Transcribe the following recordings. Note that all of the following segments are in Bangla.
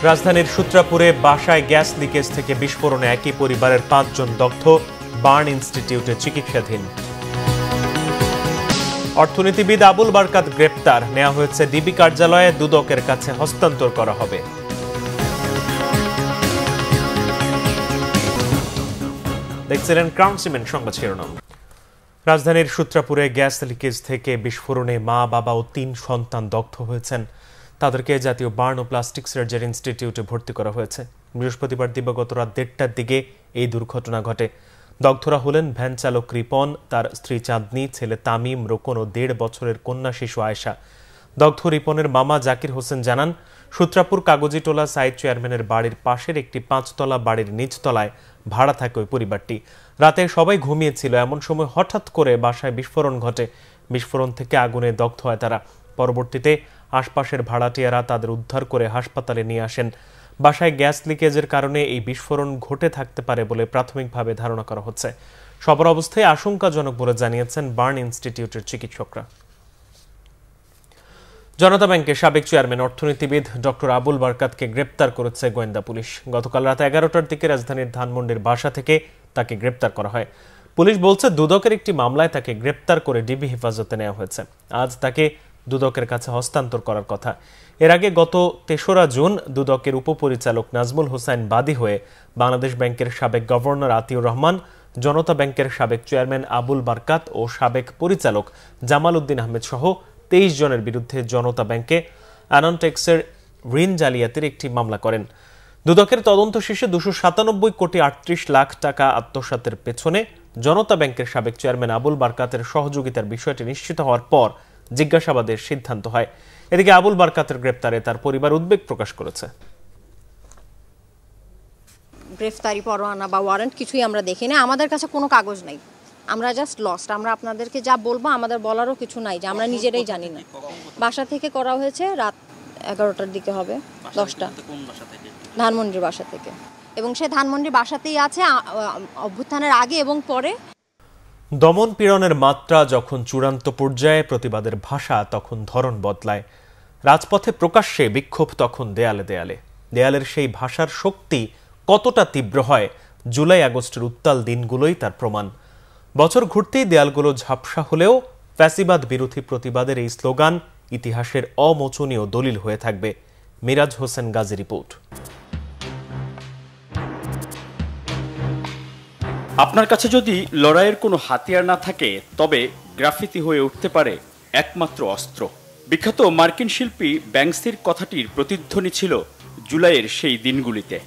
রাজধানীর সূত্রাপুরে বাসায় গ্যাস লিকেজ থেকে বিস্ফোরণে একই পরিবারের ৫ জন দগ্ধ, বার্ন ইনস্টিটিউটে চিকিৎসাধীন। অর্থনীতিবিদ আবুল বারকাত গ্রেপ্তার, নেওয়া হয়েছে ডিবি কার্যালয়ে, দুদকের কাছে হস্তান্তর করা হবে। দেখছিলেন ক্রাউন সিমেন্ট সংবাদ শিরোনাম। রাজধানীর সূত্রাপুরে গ্যাস লিকেজ থেকে বিস্ফোরণে মা, বাবা ও ৩ সন্তান দগ্ধ হয়েছেন। তাদেরকে জাতীয় বার্ন ও প্লাস্টিক সার্জারি ইনস্টিটিউটে ভর্তি করা হয়েছে। বৃহস্পতিবার দিবাগত রাত ১:৩০টার দিকে এই দুর্ঘটনা ঘটে। দগ্ধরা হলেন ভ্যান চালক রিপন, তার স্ত্রী চাঁদনি, ছেলে তামিম, রোকন ও ১.৫ বছরের কন্যা শিশু আয়েশা। দগ্ধ রিপনের মামা জাকির হোসেন জানান, সূত্রাপুর কাগজিটোলা সাইড চেয়ারম্যানের বাড়ির পাশের একটি ৫তলা বাড়ির নিচতলায় ভাড়া থাকে ওই পরিবারটি। রাতে সবাই ঘুমিয়েছিল, এমন সময় হঠাৎ করে বাসায় বিস্ফোরণ ঘটে। বিস্ফোরণ থেকে আগুনে দগ্ধ হয় তারা। পরবর্তীতে আশপাশের ভাড়াটিয়ারা তাদের উদ্ধার করে হাসপাতালে নিয়ে আসেন। বাসায় গ্যাস লিকেজের কারণে এই বিস্ফোরণ ঘটে থাকতে পারে বলে প্রাথমিকভাবে ধারণা করা হচ্ছে। সবার অবস্থায় আশঙ্কাজনক বলে জানিয়েছেন বার্ন ইনস্টিটিউটের চিকিৎসকরা। জনতা ব্যাংকের সাবেক চেয়ারম্যান অর্থনীতিবিদ ডক্টর আবুল বারকাতকে গ্রেপ্তার করেছে গোয়েন্দা পুলিশ। গতকাল রাত ১১টার দিকে রাজধানীর ধানমন্ডির বাসা থেকে তাকে গ্রেপ্তার করা হয়। পুলিশ বলছে, দুদকের একটি মামলায় তাকে গ্রেপ্তার করে ডিবি হেফাজতে নেওয়া হয়েছে। আজ তাকে দুদকের কাছে হস্তান্তর করার কথা। এর আগে গত ৩রা জুন দুদকের উপপরিচালক নাজমুল হোসাইন বাদী হয়ে বাংলাদেশ ব্যাংকের সাবেক গভর্নর আতিউর রহমান, জনতা ব্যাংকের সাবেক চেয়ারম্যান আবুল বারকাত ও সাবেক পরিচালক জামাল উদ্দিন আহমেদ সহ ২৩ জনের বিরুদ্ধে জনতা ব্যাংকে অ্যাননটেক্সের ঋণ জালিয়াতির একটি মামলা করেন। দুদকের তদন্ত শেষে ২৯৭ কোটি ৩৮ লাখ টাকা আত্মসাতের পেছনে জনতা ব্যাংকের সাবেক চেয়ারম্যান আবুল বারকাতের সহযোগিতার বিষয়টি নিশ্চিত হওয়ার পর জিজ্ঞাসাবাদের সিদ্ধান্ত হয়। এদিকে আবুল বারকাতের গ্রেপ্তারে তার পরিবার উদ্বেগ প্রকাশ করেছে। গ্রেফতারি পরোয়ানা বা ওয়ারেন্ট কিছুই আমরা দেখি না, আমাদের কাছে কোনো কাগজ নাই, আমরা জাস্ট লস্ট। আমরা আপনাদেরকে যা বলবো, আমাদের বলারও কিছু নাই, যে আমরা নিজেরাই জানি না। বাসা থেকে করা হয়েছে, রাত ১১টার দিকে হবে, ১০টা, ধানমন্ডির বাসা থেকে। এবং সে ধানমন্ডির বাসাতেই আছে অভ্যুত্থানের আগে এবং পরে। দমন পীড়নের মাত্রা যখন চূড়ান্ত পর্যায়ে, প্রতিবাদের ভাষা তখন ধরন বদলায়। রাজপথে প্রকাশ্যে বিক্ষোভ তখন দেয়ালে দেয়ালে। দেয়ালের সেই ভাষার শক্তি কতটা তীব্র হয়, জুলাই আগস্টের উত্তাল দিনগুলোই তার প্রমাণ। বছর ঘুরতেই দেয়ালগুলো ঝাপসা হলেও ফ্যাসিবাদ বিরোধী প্রতিবাদের এই স্লোগান ইতিহাসের অমোচনীয় দলিল হয়ে থাকবে। মিরাজ হোসেন গাজী রিপোর্ট। আপনার কাছে যদি লড়াইয়ের কোনো হাতিয়ার না থাকে, তবে গ্রাফিতি হয়ে উঠতে পারে একমাত্র অস্ত্র। বিখ্যাত মার্কিন শিল্পী ব্যাংকসির কথাটির প্রতিধ্বনি ছিল জুলাইয়ের সেই দিনগুলিতে।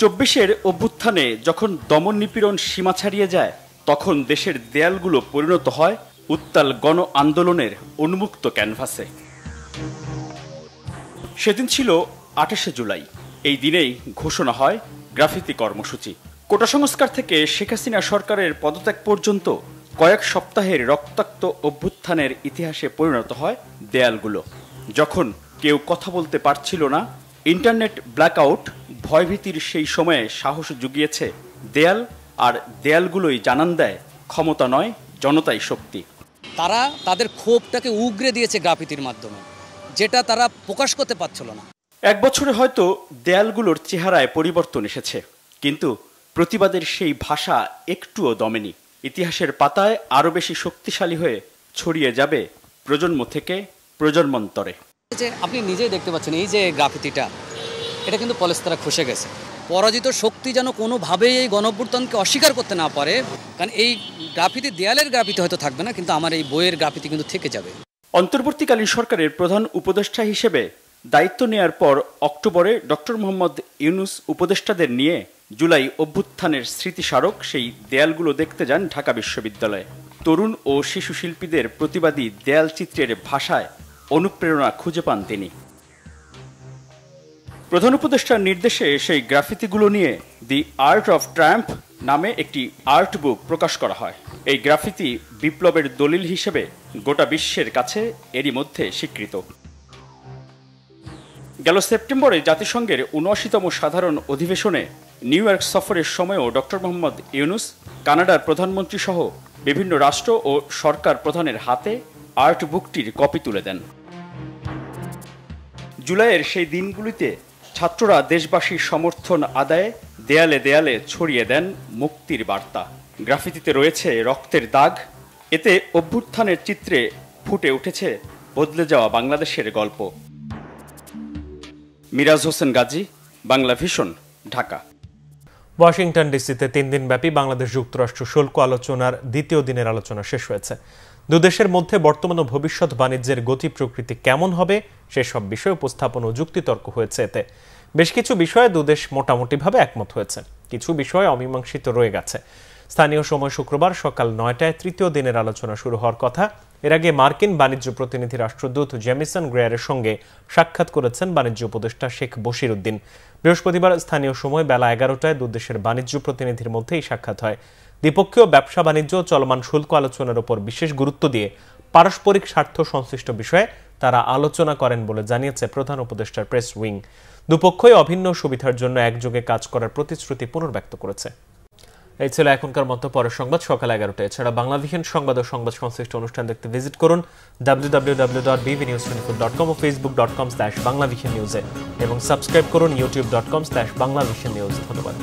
২৪-এর অভ্যুত্থানে যখন দমন নিপীড়ন সীমা ছাড়িয়ে যায়, তখন দেশের দেয়ালগুলো পরিণত হয় উত্তাল গণ আন্দোলনের উন্মুক্ত ক্যানভাসে। সেদিন ছিল ২৮শে জুলাই। এই দিনেই ঘোষণা হয় গ্রাফিতি কর্মসূচি। কোটা সংস্কার থেকে শেখ হাসিনা সরকারের পদত্যাগ পর্যন্ত কয়েক সপ্তাহের রক্তাক্ত অভ্যুত্থানের ইতিহাসে পরিণত হয় দেয়ালগুলো। যখন কেউ কথা বলতে পারছিল না, ইন্টারনেট ব্ল্যাকআউট, ভয়ভীতির সেই সময়ে সাহস জুগিয়েছে দেয়াল, আর দেয়ালগুলোই জানান দেয় ক্ষমতা নয়, জনতাই শক্তি। তারা তাদের ক্ষোভটাকে উগরে দিয়েছে গ্রাফিতির মাধ্যমে, যেটা তারা প্রকাশ করতে পারছিল না। এক বছরে হয়তো দেয়ালগুলোর চেহারায় পরিবর্তন এসেছে, কিন্তু প্রতিবাদের সেই ভাষা একটুও দমেনি। ইতিহাসের পাতায় আরও বেশি শক্তিশালী হয়ে ছড়িয়ে যাবে প্রজন্ম থেকে প্রজন্মান্তরে। যে আপনি নিজেই দেখতে পাচ্ছেন, এই যে গ্রাফিতিটা, এটা কিন্তু পলেস্তারা খসে গেছে। পরাজিত শক্তি যেন কোনোভাবেই এই গণঅভ্যুত্থানকে অস্বীকার করতে না পারে, কারণ এই গ্রাফিতি, দেয়ালের গ্রাফিতি হয়তো থাকবে না, কিন্তু আমার এই বইয়ের গ্রাফিতি কিন্তু থেকে যাবে। অন্তর্বর্তীকালীন সরকারের প্রধান উপদেষ্টা হিসেবে দায়িত্ব নেয়ার পর অক্টোবরে ডক্টর মোহাম্মদ ইউনূস উপদেষ্টাদের নিয়ে জুলাই অভ্যুত্থানের স্মৃতিস্মারক সেই দেয়ালগুলো দেখতে যান ঢাকা বিশ্ববিদ্যালয়ে। তরুণ ও শিশু শিল্পীদের প্রতিবাদী দেয়াল চিত্রের ভাষায় অনুপ্রেরণা খুঁজে পান তিনি। প্রধান উপদেষ্টার নির্দেশে সেই গ্রাফিতিগুলো নিয়ে দি আর্ট অফ ট্রায়াম্ফ নামে একটি আর্ট বুক প্রকাশ করা হয়। এই গ্রাফিতি বিপ্লবের দলিল হিসেবে গোটা বিশ্বের কাছে এরই মধ্যে স্বীকৃত। গেল সেপ্টেম্বরে জাতিসংঘের ৭৯তম সাধারণ অধিবেশনে নিউ ইয়র্ক সফরের সময়ও ডক্টর মোহাম্মদ ইউনূস কানাডার প্রধানমন্ত্রী সহ বিভিন্ন রাষ্ট্র ও সরকার প্রধানের হাতে আর্ট বুকটির কপি তুলে দেন। জুলাইয়ের সেই দিনগুলিতে ছাত্ররা দেশবাসীর সমর্থন আদায়ে দেয়ালে দেয়ালে ছড়িয়ে দেন মুক্তির বার্তা। গ্রাফিতিতে রয়েছে রক্তের দাগ, এতে অভ্যুত্থানের চিত্রে ফুটে উঠেছে বদলে যাওয়া বাংলাদেশের গল্প। মিরাজ হোসেন গাজী, বাংলা ভিশন, ঢাকা। ওয়াশিংটন ডিসিতে 3 দিনব্যাপী বাংলাদেশ যুক্তরাষ্ট্র শুল্ক আলোচনার দ্বিতীয় দিনের আলোচনা শেষ হয়েছে। দুদেশের মধ্যে বর্তমান ও ভবিষ্যৎ বাণিজ্যের গতি প্রকৃতি কেমন হবে সেসব বিষয় উপস্থাপন ও যুক্তিতর্ক হয়েছে। এতে বেশ কিছু বিষয়ে দুদেশ মোটামুটিভাবে একমত হয়েছে, কিছু বিষয় অমীমাংসিত রয়ে গেছে। স্থানীয় সময় শুক্রবার সকাল 9টায় তৃতীয় দিনের আলোচনা শুরু হওয়ার কথা। এর আগে মার্কিন বাণিজ্য প্রতিনিধি রাষ্ট্রদূত জেমিসন গ্রেয়ারের সঙ্গে সাক্ষাৎ করেছেন বাণিজ্য উপদেষ্টা শেখ বশির উদ্দিন। বৃহস্পতিবার স্থানীয় সময় বেলা 11টায় দুদেশের বাণিজ্য প্রতিনিধির মধ্যে এই সাক্ষাৎ হয়। দ্বিপক্ষীয় ব্যবসা বাণিজ্য চলমান শুল্ক আলোচনার উপর বিশেষ গুরুত্ব দিয়ে পারস্পরিক স্বার্থ সংশ্লিষ্ট বিষয়ে তারা আলোচনা করেন বলে জানিয়েছে প্রধান উপদেষ্টার প্রেস উইং। দুপক্ষই অভিন্ন সুবিধার জন্য একযোগে কাজ করার প্রতিশ্রুতি পুনর্ব্যক্ত করেছে। এই ছিল এখনকার মতো। পরের সংবাদ সকাল 11টায়। এছাড়া বাংলা ভিশন সংবাদ ও সংবাদ সংশ্লিষ্ট অনুষ্ঠান দেখতে ভিজিট করুন www.bbnews24.com ও facebook.com/banglavisionnews এবং সাবস্ক্রাইব করুন youtube.com/banglavisionnews। ধন্যবাদ।